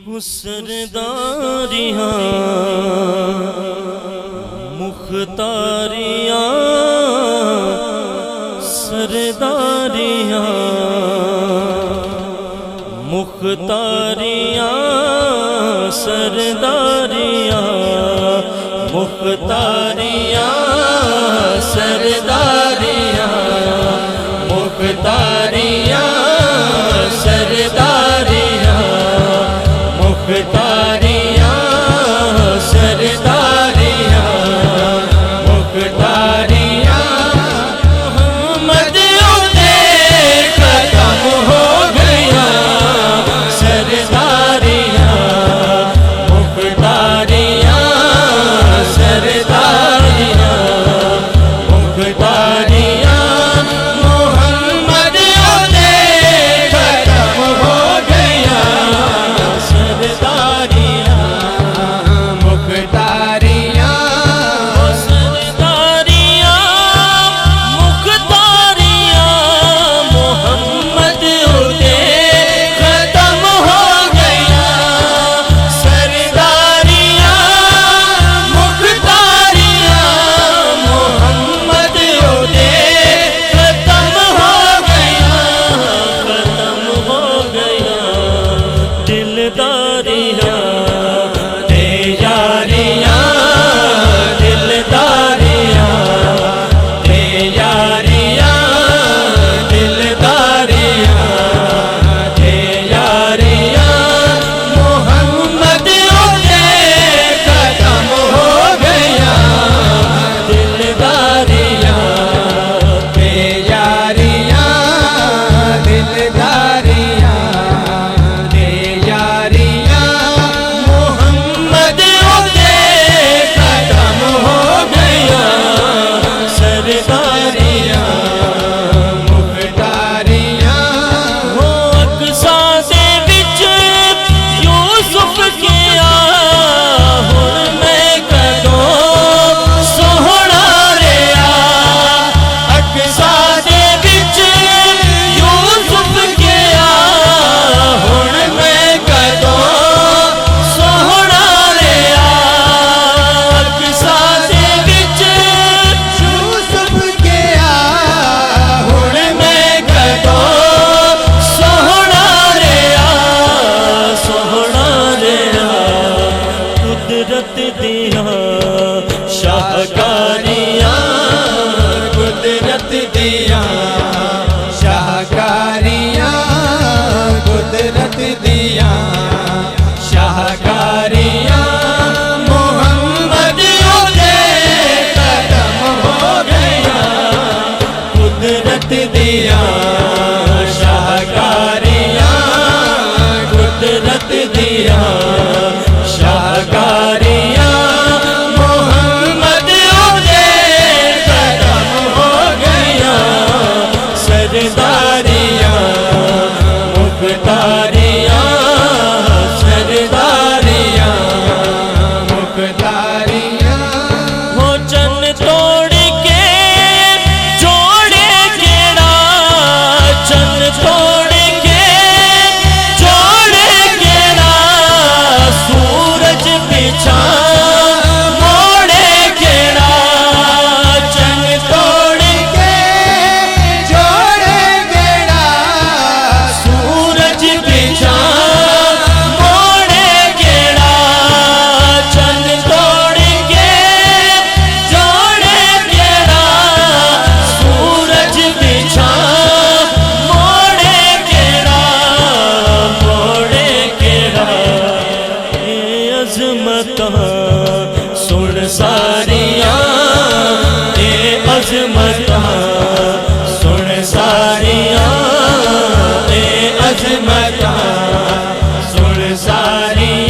सरदारियां मुख्तारियां सरदारियां मुख्तारियां सरदारियां मुख्तारियां सरदारियां मुख्तारियां सरदारियां मुख्तारियां सरदारियां मुख्तारियां मोहम्मद उदे खत्म हो गया सरदारियां मुख्तारियां सरदारियां मुख्तारियां मोहम्मद उदे खत्म हो गया सरदारियां मुख्तारियां सरदारियां मुख्तारियां मोहम्मद उदे खत्म हो गया सरदारियां मुख्तारियां मोहम्मद उदे खत्म हो गया दिलदारियां दे यारियां दिलदारियां दे यारियां दिलदारियां दे यारियां मोहम्मद उदे खत्म हो गया दिलदारियां दे यारियां दिलदारियां दे यारियां मोहम्मद उदे खत्म हो गया सरदारियां मुख्तारियां हो अक्सा दे विच यूसुफ किया हुण मैं कदों सोहना रिया अक्सा दे विच यूसुफ किया हुण मैं कदों सोहना रिया अक्सा दे विच यूसुफ किया हुण मैं कदों सोहना रिया कुदरत दिया शाहकारियां कुदरत दिया शाहकारियां कुदरत दिया शाहकारियां मोहम्मद उदे खत्म हो गया कुदरत दिया शाहकारियां कुदरत दिया शाहकारियां मोहम्मद उदे खत्म हो गया सरदारियां मुख्तारियां सरदारियां मुख्तारियां हो चन तोड़ के जोड़े केड़ा चन तोड़ के जोड़े केड़ा सूरज पिछा मोड़े केड़ा चन तोड़ के जोड़े केड़ा सूरज पिछा मोड़े केड़ा चन तोड़ के जोड़े केड़ा सूरज पिछा मोड़े केड़ा ये अज़मतां सुन सारियां ये अज़मतां सुन सारियां ये अज़मतां सुन सारियां